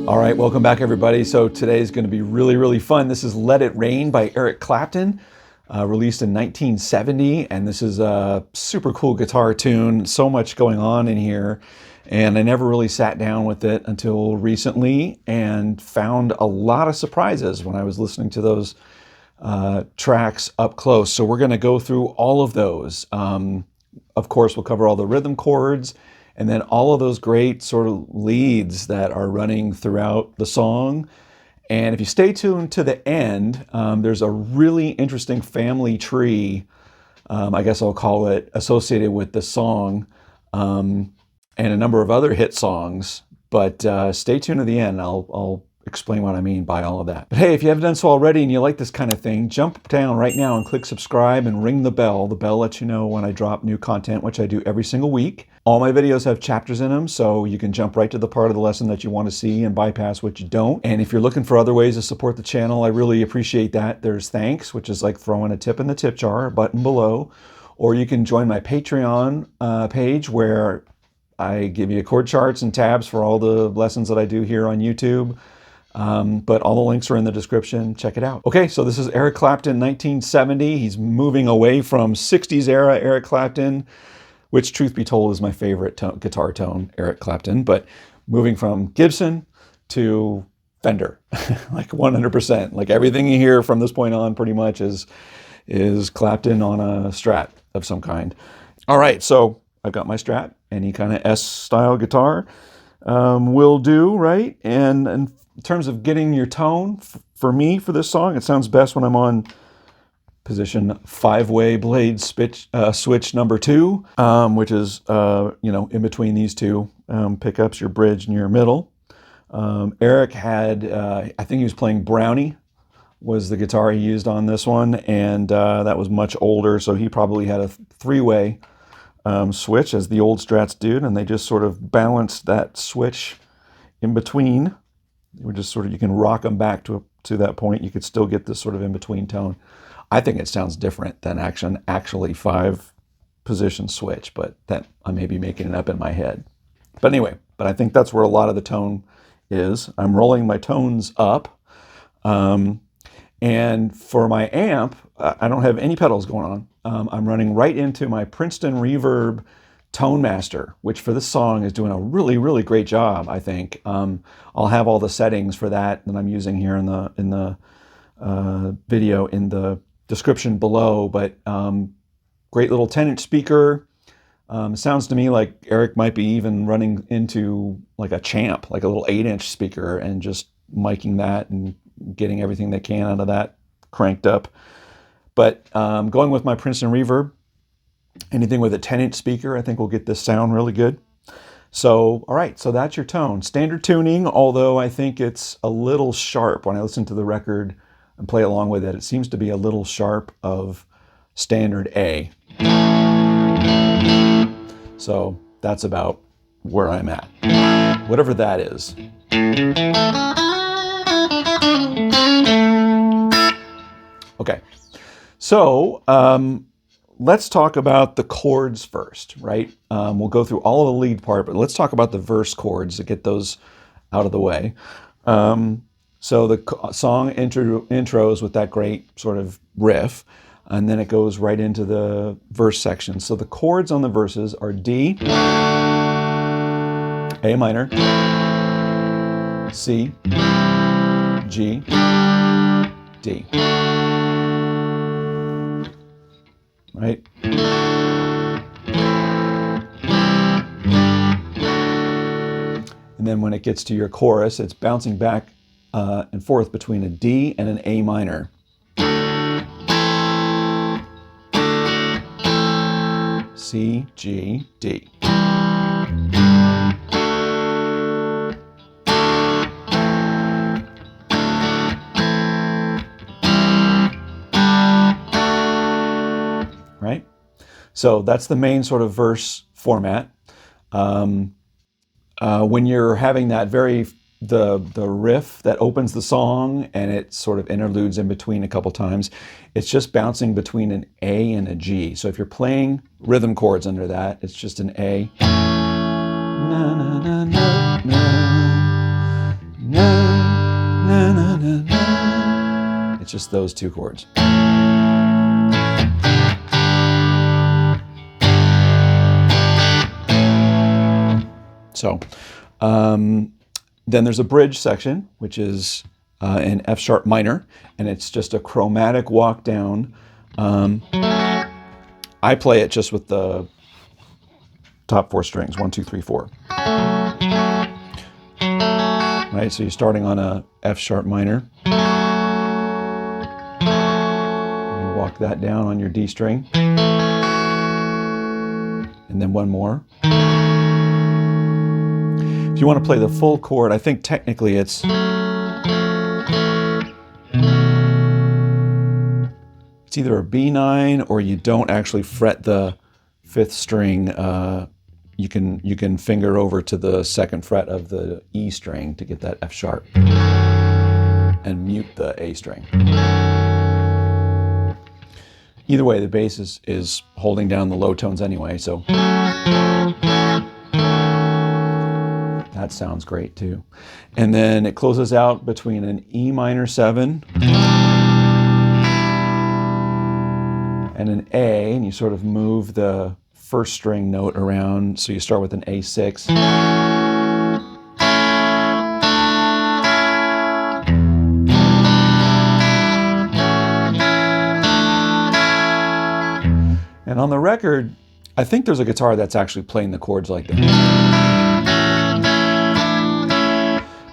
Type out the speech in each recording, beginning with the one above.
All right, welcome back everybody. So today is going to be really fun. This is Let It Rain by Eric Clapton, released in 1970. And this is a super cool guitar tune. So much going on in here. And I never really sat down with it until recently and found a lot of surprises when I was listening to those tracks up close. So we're going to go through all of those. Of course, we'll cover all the rhythm chords, and then all of those great sort of leads that are running throughout the song. And if you stay tuned to the end, there's a really interesting family tree, I guess I'll call it, associated with the song, and a number of other hit songs. But stay tuned to the end. I'll explain what I mean by all of that. But hey, if you haven't done so already and you like this kind of thing, jump down right now and click subscribe and ring the bell. The bell lets you know when I drop new content, which I do every single week. All my videos have chapters in them, so you can jump right to the part of the lesson that you want to see and bypass what you don't. And if you're looking for other ways to support the channel, I really appreciate that. There's thanks, which is like throwing a tip in the tip jar, a button below. Or you can join my Patreon page where I give you chord charts and tabs for all the lessons that I do here on YouTube. But all the links are in the description. Check it out. Okay, so this is Eric Clapton, 1970. He's moving away from 60s era Eric Clapton, which truth be told is my favorite guitar tone, Eric Clapton, but moving from Gibson to Fender, like 100%. Like everything you hear from this point on pretty much is Clapton on a Strat of some kind. All right, so I've got my Strat, any kind of S-style guitar will do, right? And in terms of getting your tone, for me, for this song, it sounds best when I'm on position 5-way blade switch number 2, which is, in between these two pickups, your bridge and your middle. Eric had, I think he was playing Brownie, was the guitar he used on this one, and that was much older, so he probably had a 3-way switch, as the old Strats did, and they just sort of balanced that switch in between. You can rock them back to that point. You could still get this sort of in-between tone. I think it sounds different than actually 5-position switch, but that I may be making it up in my head. But anyway, I think that's where a lot of the tone is. I'm rolling my tones up. And for my amp, I don't have any pedals going on. I'm running right into my Princeton Reverb Tone Master, which for this song is doing a really great job, I think. I'll have all the settings for that I'm using here in the video in the description below, but great little 10-inch speaker. Sounds to me like Eric might be even running into like a Champ, like a little 8-inch speaker, and just miking that and getting everything they can out of that cranked up. But going with my Princeton Reverb, anything with a 10-inch speaker, I think will get this sound really good. So, all right, so that's your tone. Standard tuning, although I think it's a little sharp. When I listen to the record and play along with it, it seems to be a little sharp of standard A. So that's about where I'm at, whatever that is. Okay, so let's talk about the chords first, right? We'll go through all of the lead part, but let's talk about the verse chords to get those out of the way. So the song intros with that great sort of riff, and then it goes right into the verse section. So the chords on the verses are D, A minor, C, G, D. Right? And then when it gets to your chorus, it's bouncing back and forth between a D and an A minor. C, G, D. right? So that's the main sort of verse format. When you're having that the riff that opens the song and it sort of interludes in between a couple times, it's just bouncing between an A and a G. So if you're playing rhythm chords under that, it's just an A. Na, na, na, na, na, na, na, na, na, na. It's just those two chords. So then there's a bridge section, which is in F sharp minor, and it's just a chromatic walk down. I play it just with the top 4 strings, 1, 2, 3, 4. Right, so you're starting on a F sharp minor. You walk that down on your D string. And then one more. If you want to play the full chord, I think technically it's either a B9 or you don't actually fret the 5th string. You can finger over to the 2nd fret of the E string to get that F sharp and mute the A string. Either way, the bass is holding down the low tones anyway, so that sounds great too. And then it closes out between an E minor 7 and an A, and you sort of move the 1st string note around. So you start with an A6. And on the record, I think there's a guitar that's actually playing the chords like that.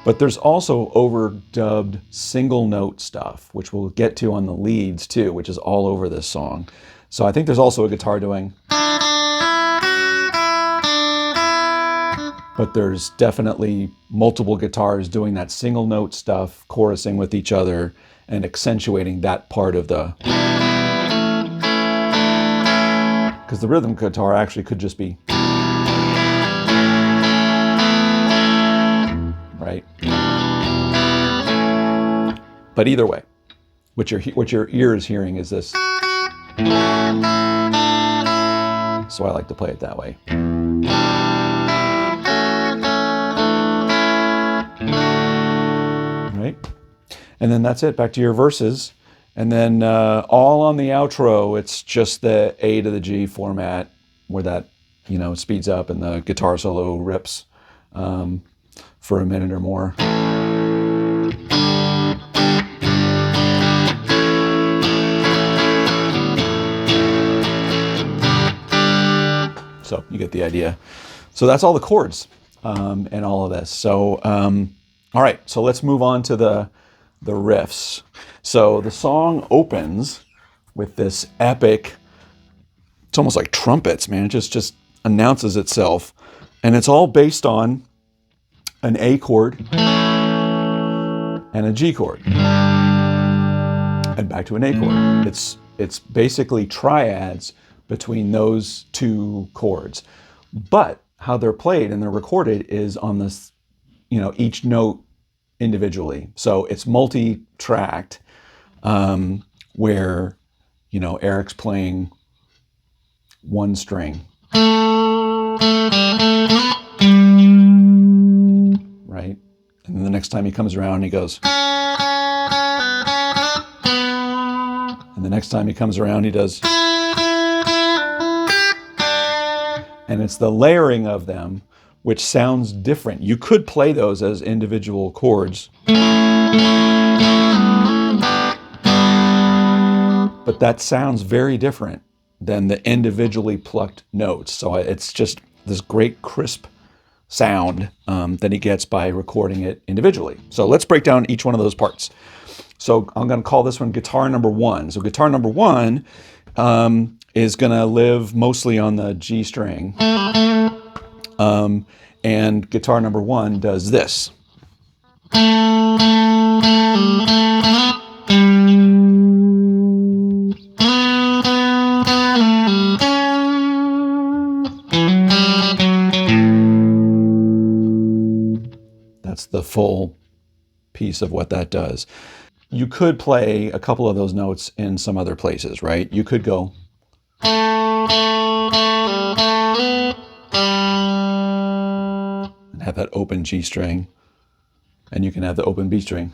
But there's also overdubbed single note stuff, which we'll get to on the leads too, which is all over this song. So I think there's also a guitar doing, but there's definitely multiple guitars doing that single note stuff, chorusing with each other and accentuating that part of the, because the rhythm guitar actually could just be, right? But either way, what your ear is hearing is this. So I like to play it that way. Right? And then that's it, back to your verses. And then all on the outro, it's just the A to the G format where that, speeds up and the guitar solo rips for a minute or more. So you get the idea. So that's all the chords and all of this. So, all right, so let's move on to the riffs. So the song opens with this epic, it's almost like trumpets, man. It just announces itself. And it's all based on an A chord and a G chord. And back to an A chord. It's basically triads between those two chords. But how they're played and they're recorded is on this, each note individually. So it's multi-tracked, where, Eric's playing one string. Right? And then the next time he comes around, he goes. And the next time he comes around, he does. And it's the layering of them which sounds different. You could play those as individual chords, but that sounds very different than the individually plucked notes. So it's just this great crisp sound that he gets by recording it individually. So let's break down each one of those parts. So I'm going to call this one guitar number 1. So guitar number 1 is going to live mostly on the G string. And guitar number 1 does this. the full piece of what that does. You could play a couple of those notes in some other places, right? You could go and have that open G string, and you can have the open B string.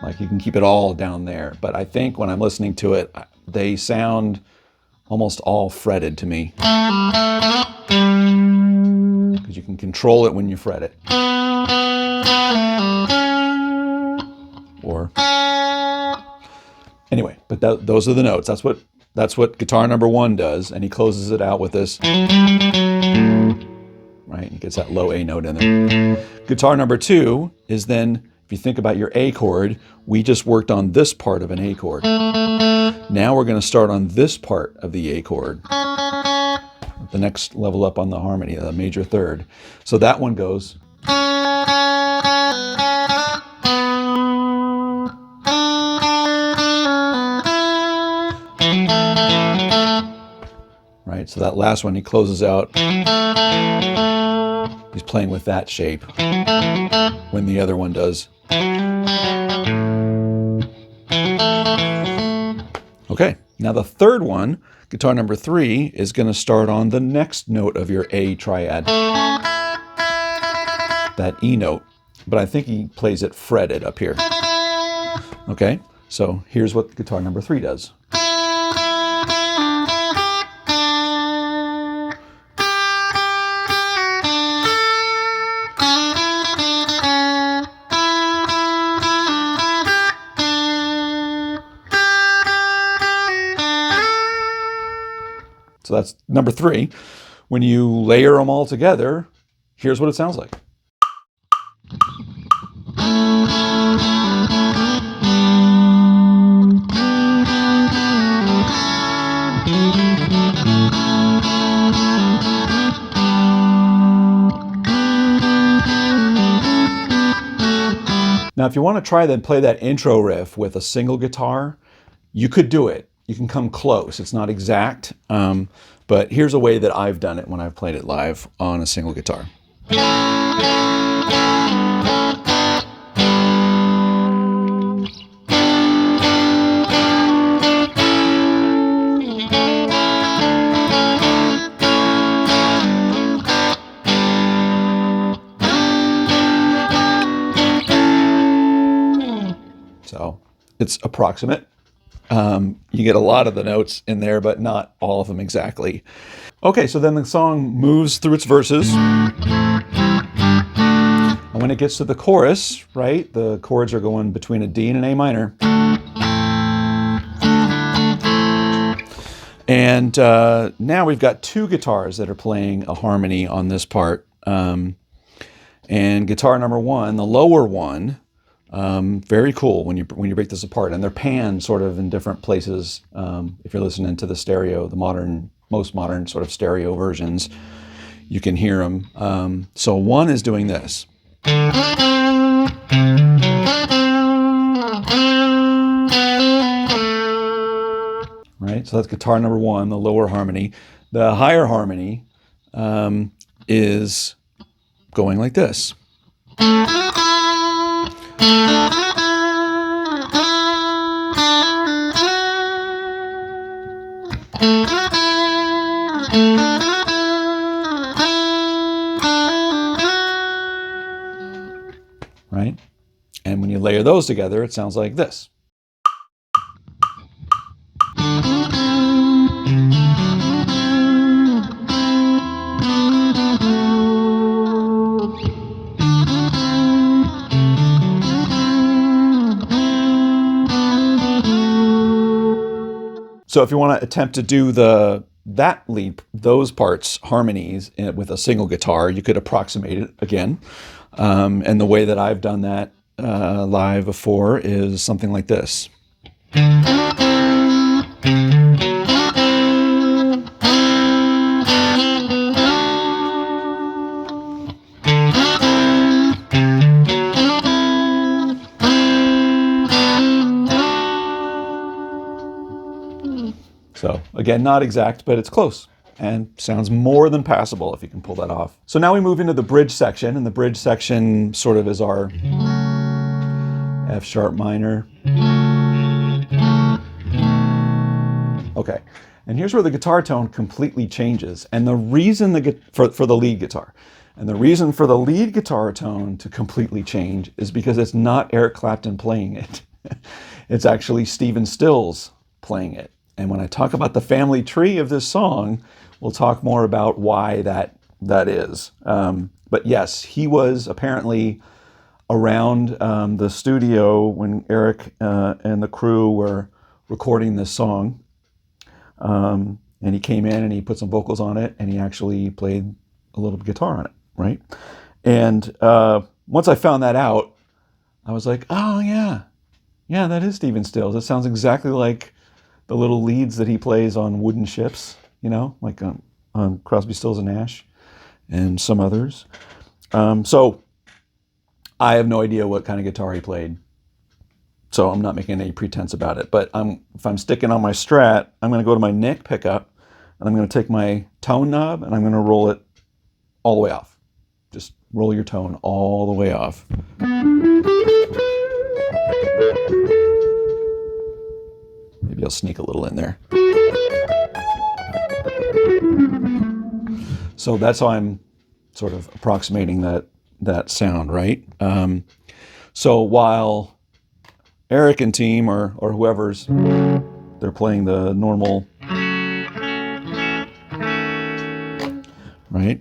Like, you can keep it all down there. But I think when I'm listening to it, they sound almost all fretted to me. Because you can control it when you fret it. Or anyway, but those are the notes. That's what guitar number 1 does, and he closes it out with this. Right, he gets that low A note in there. Guitar number 2 is then, if you think about your A chord, we just worked on this part of an A chord. Now we're going to start on this part of the A chord, the next level up on the harmony, the major third. So that one goes. Right, so that last one he closes out. He's playing with that shape when the other one does. Okay, now the third one, guitar number 3, is going to start on the next note of your A triad, that E note, but I think he plays it fretted up here. Okay, so here's what guitar number 3 does. So that's number 3. When you layer them all together, here's what it sounds like. Now, if you want to try then play that intro riff with a single guitar, you could do it. You can come close. It's not exact, but here's a way that I've done it when I've played it live on a single guitar. So it's approximate. You get a lot of the notes in there, but not all of them exactly. Okay, so then the song moves through its verses. And when it gets to the chorus, right, the chords are going between a D and an A minor. And now we've got 2 guitars that are playing a harmony on this part. And guitar number 1, the lower one, very cool when you break this apart, and they're panned sort of in different places. If you're listening to the stereo, the most modern sort of stereo versions, you can hear them. So one is doing this. Right, so that's guitar number 1, the lower harmony. The higher harmony is going like this. Right? And when you layer those together, it sounds like this. So if you want to attempt to do those parts, harmonies, with a single guitar, you could approximate it again. And the way that I've done that live before is something like this. So again, not exact, but it's close. and sounds more than passable if you can pull that off. So now we move into the bridge section, and the bridge section sort of is our F sharp minor. Okay, and here's where the guitar tone completely changes, and the reason for the lead guitar, and the reason for the lead guitar tone to completely change is because it's not Eric Clapton playing it. It's actually Stephen Stills playing it. And when I talk about the family tree of this song, we'll talk more about why that is. But yes, he was apparently around the studio when Eric and the crew were recording this song. And he came in and he put some vocals on it, and he actually played a little guitar on it, right? And once I found that out, I was like, oh yeah, that is Stephen Stills. It sounds exactly like the little leads that he plays on wooden ships, you know, like on Crosby, Stills and Nash and some others. So I have no idea what kind of guitar he played, so I'm not making any pretense about it. But if I'm sticking on my Strat, I'm going to go to my neck pickup, and I'm going to take my tone knob, and I'm going to roll it all the way off. Just roll your tone all the way off. Maybe I'll sneak a little in there. So that's how I'm sort of approximating that sound, right? So while Eric and team or whoever's, they're playing the normal, right?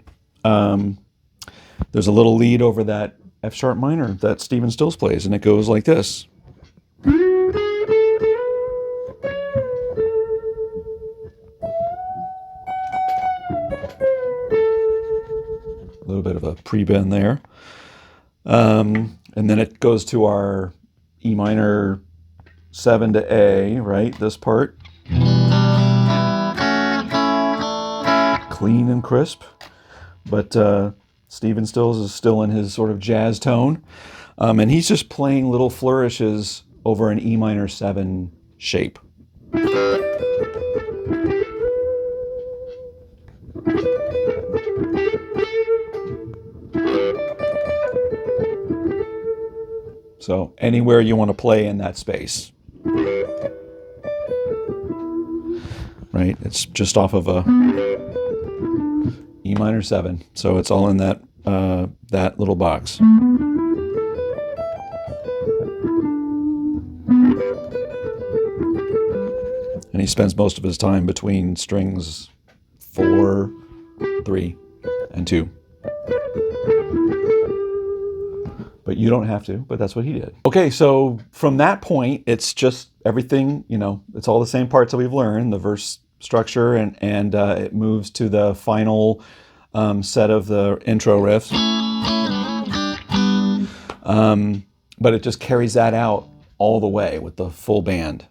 There's a little lead over that F sharp minor that Stephen Stills plays, and it goes like this. A little bit of a pre-bend there. And then it goes to our E minor 7 to A, right? This part. Clean and crisp. But Stephen Stills is still in his sort of jazz tone. And he's just playing little flourishes over an E minor 7 shape. So anywhere you want to play in that space, right? It's just off of a E minor 7, so it's all in that that little box. And he spends most of his time between strings 4, 3, and 2. But you don't have to, but that's what he did. Okay, so from that point, it's just everything, you know, it's all the same parts that we've learned, the verse structure, and it moves to the final set of the intro riffs. But it just carries that out all the way with the full band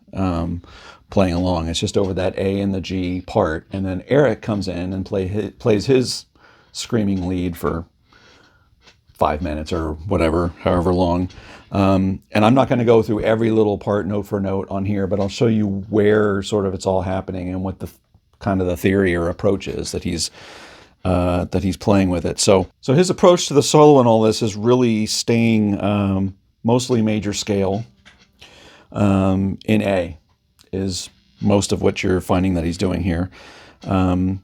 playing along. It's just over that A and the G part, and then Eric comes in and plays his screaming lead for 5 minutes or whatever, however long. And I'm not going to go through every little part note for note on here, but I'll show you where sort of it's all happening and what the kind of the theory or approach is that he's playing with it. So his approach to the solo and all this is really staying mostly major scale. In A is most of what you're finding that he's doing here. And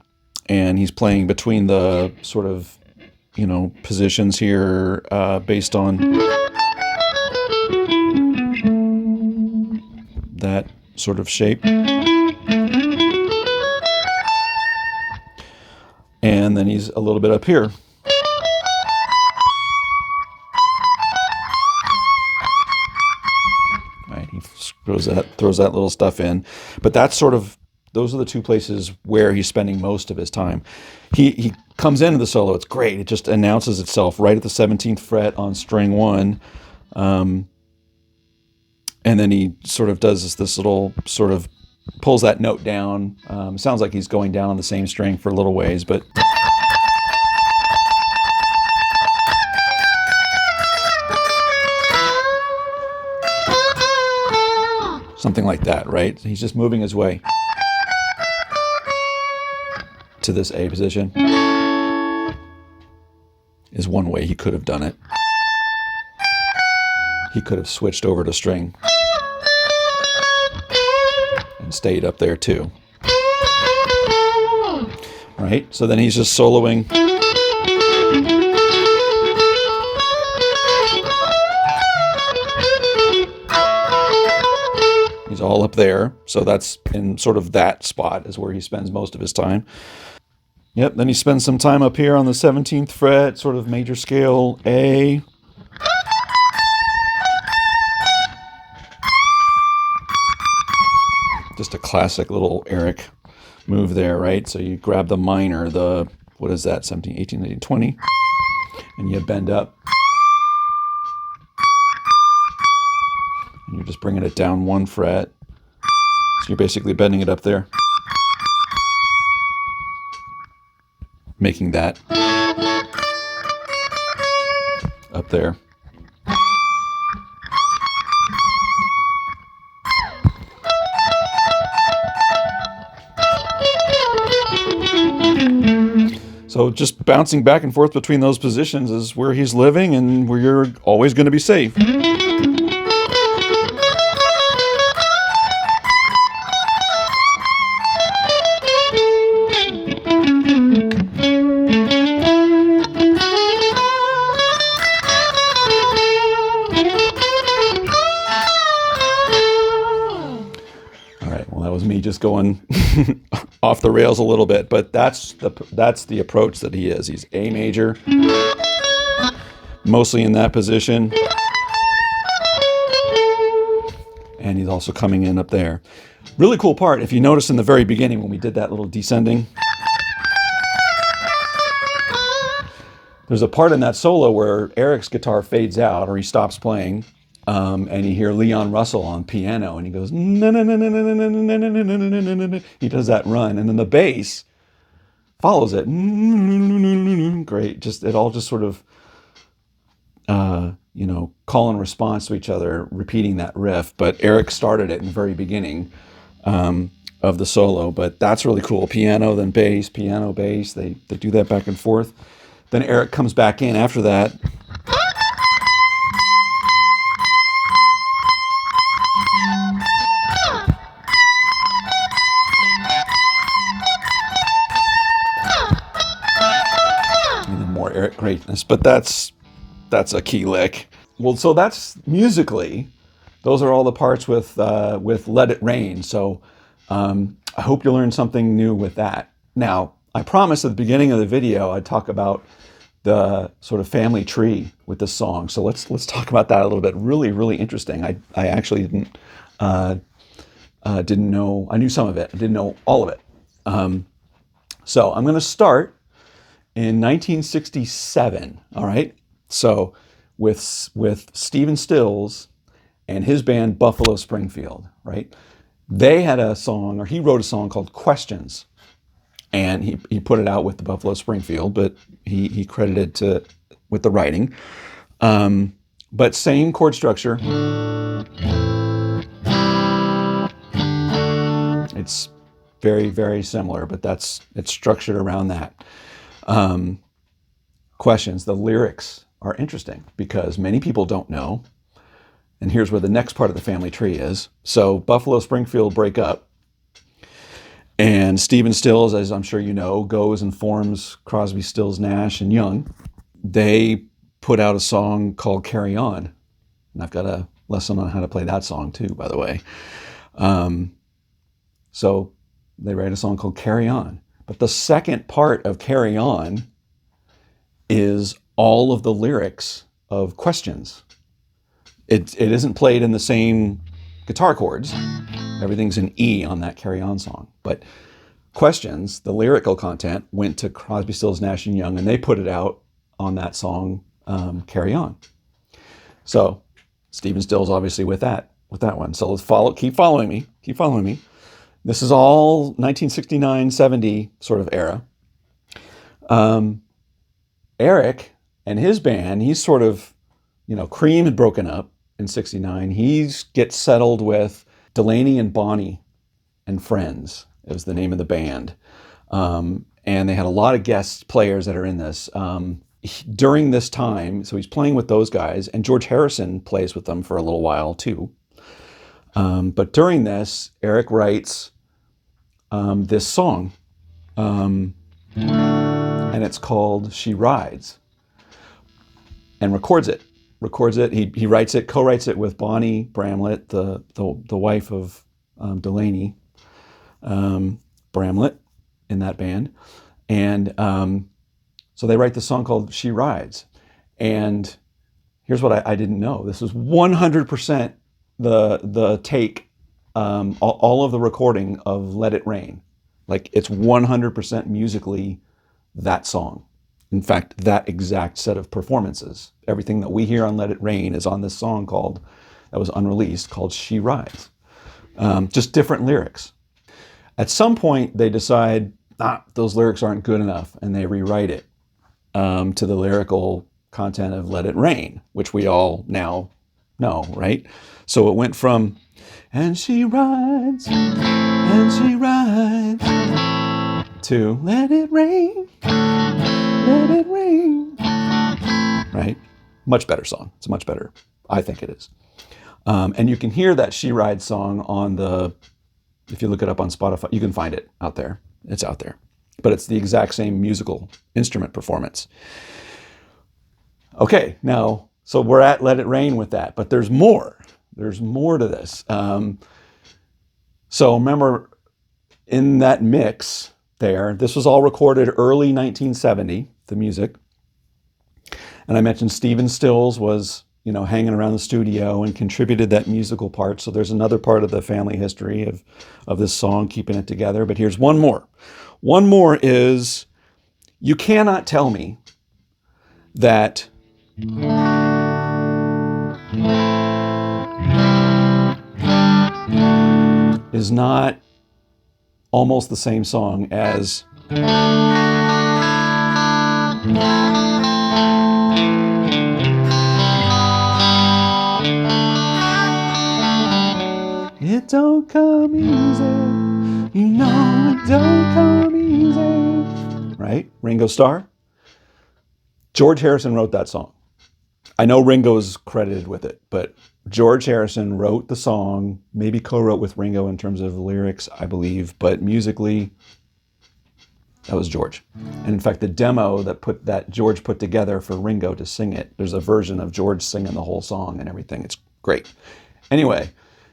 he's playing between the sort of, you know, positions here based on that sort of shape. And then he's a little bit up here. Right, he throws that little stuff in. But that's sort of, those are the two places where he's spending most of his time. He comes into the solo, it's great. It just announces itself right at the 17th fret on string 1. And then he sort of does this little sort of pulls that note down. Sounds like he's going down on the same string for a little ways, but something like that, right? He's just moving his way to this A position is one way he could have done it. He could have switched over to string and stayed up there too. Right? So then he's just soloing. He's all up there. So that's in sort of that spot is where he spends most of his time. Yep, then he spends some time up here on the 17th fret, sort of major scale A. Just a classic little Eric move there, right? So you grab the minor, what is that, 17, 18, 19, 20, and you bend up. And you're just bringing it down one fret. So you're basically bending it up there. Making that up there. So just bouncing back and forth between those positions is where he's living and where you're always going to be safe. Me just going off the rails a little bit, but that's the approach that he is. He's A major, mostly in that position, and he's also coming in up there. Really cool part, if you notice in the very beginning when we did that little descending, there's a part in that solo where Eric's guitar fades out or he stops playing. And you hear Leon Russell on piano, and he goes, no, no, no, no, no, no, no, no, no, no, no, no. He does that run, and then the bass follows it. Great, it all just sort of, call and response to each other, repeating that riff. But Eric started it in the very beginning of the solo. But that's really cool. Piano, then bass, piano, bass. They do that back and forth. Then Eric comes back in after that. Eric greatness, but that's a key lick. Well, so that's musically, those are all the parts with Let It Rain. So I hope you learned something new with that. Now, I promised at the beginning of the video I'd talk about the sort of family tree with this song. So let's talk about that a little bit. Really, really interesting. I actually didn't know. I knew some of it. I didn't know all of it. So I'm going to start in 1967, all right? So with Stephen Stills and his band Buffalo Springfield, right? They had a song, or he wrote a song called Questions. And he put it out with the Buffalo Springfield, but he credited with the writing. But same chord structure. It's very, very similar, but it's structured around that. Questions. The lyrics are interesting because many people don't know. And here's where the next part of the family tree is. So Buffalo Springfield break up. And Stephen Stills, as I'm sure you know, goes and forms Crosby, Stills, Nash, and Young. They put out a song called Carry On. And I've got a lesson on how to play that song too, by the way. So they write a song called Carry On. But the second part of Carry On is all of the lyrics of Questions. It isn't played in the same guitar chords. Everything's in E on that Carry On song. But Questions, the lyrical content, went to Crosby, Stills, Nash, and Young, and they put it out on that song, Carry On. So Stephen Stills obviously with that one. So keep following me. This is all 1969, 70 sort of era. Eric and his band, he's sort of, Cream had broken up in 69. He gets settled with Delaney and Bonnie and Friends. It was the name of the band. And and they had a lot of guest players that are in this. During this time, so he's playing with those guys, and George Harrison plays with them for a little while too. But during this, Eric writes this song, and it's called "She Rides," and records it. He writes it, co-writes it with Bonnie Bramlett, the wife of Delaney Bramlett in that band, and so they write the song called "She Rides." And here's what I didn't know: this was 100% the take, all of the recording of "Let It Rain." Like, it's 100% musically that song. In fact, that exact set of performances. Everything that we hear on "Let It Rain" is on this song that was unreleased, called "She Rides." Just different lyrics. At some point, they decide, those lyrics aren't good enough, and they rewrite it to the lyrical content of "Let It Rain," which we all now know, right? So it went from, "And she rides, and she rides," to "Let it rain, let it rain," right? Much better song. It's much better. I think it is. And you can hear that "She Rides" song if you look it up on Spotify, you can find it out there. It's out there. But it's the exact same musical instrument performance. Okay, now, so we're at "Let It Rain" with that, but there's more. There's more to this. So remember, in that mix there, this was all recorded early 1970, the music. And I mentioned Stephen Stills was, hanging around the studio and contributed that musical part. So there's another part of the family history of this song, keeping it together. But here's one more. One more is, you cannot tell me that is not almost the same song as "It don't come easy, it don't come easy," right? Ringo Starr. George Harrison wrote that song. I know Ringo's credited with it, but George Harrison wrote the song, maybe co-wrote with Ringo in terms of lyrics, I believe, but musically, that was George. And in fact, the demo that George put together for Ringo to sing it, there's a version of George singing the whole song and everything. It's great. Anyway,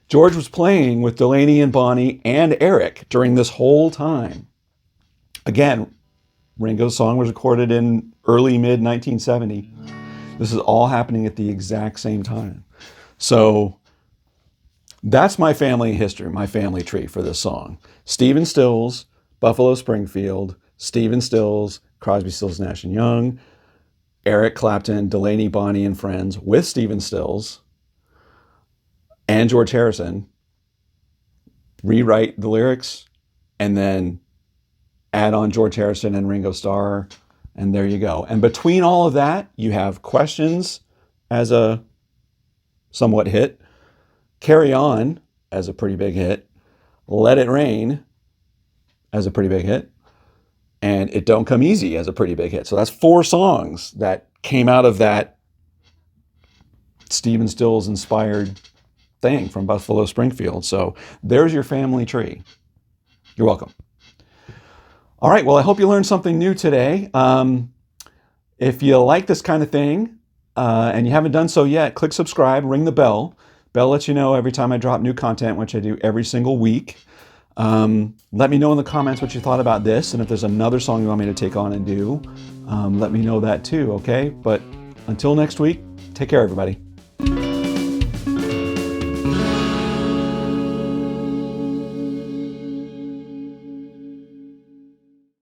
George was playing with Delaney and Bonnie and Eric during this whole time. Again, Ringo's song was recorded in early, mid-1970. This is all happening at the exact same time. So that's my family history, my family tree for this song. Stephen Stills, Buffalo Springfield, Stephen Stills, Crosby, Stills, Nash & Young, Eric Clapton, Delaney, Bonnie, and Friends with Stephen Stills and George Harrison rewrite the lyrics and then add on George Harrison and Ringo Starr, and there you go. And between all of that, you have Questions as a somewhat hit, Carry On as a pretty big hit, Let It Rain as a pretty big hit, and It Don't Come Easy as a pretty big hit. So that's 4 songs that came out of that Stephen Stills inspired thing from Buffalo Springfield. So there's your family tree. You're welcome. All right, well, I hope you learned something new today. If you like this kind of thing and you haven't done so yet, click subscribe, ring the bell. Bell lets you know every time I drop new content, which I do every single week. Let me know in the comments what you thought about this, and if there's another song you want me to take on and do, let me know that too, okay? But until next week, take care, everybody.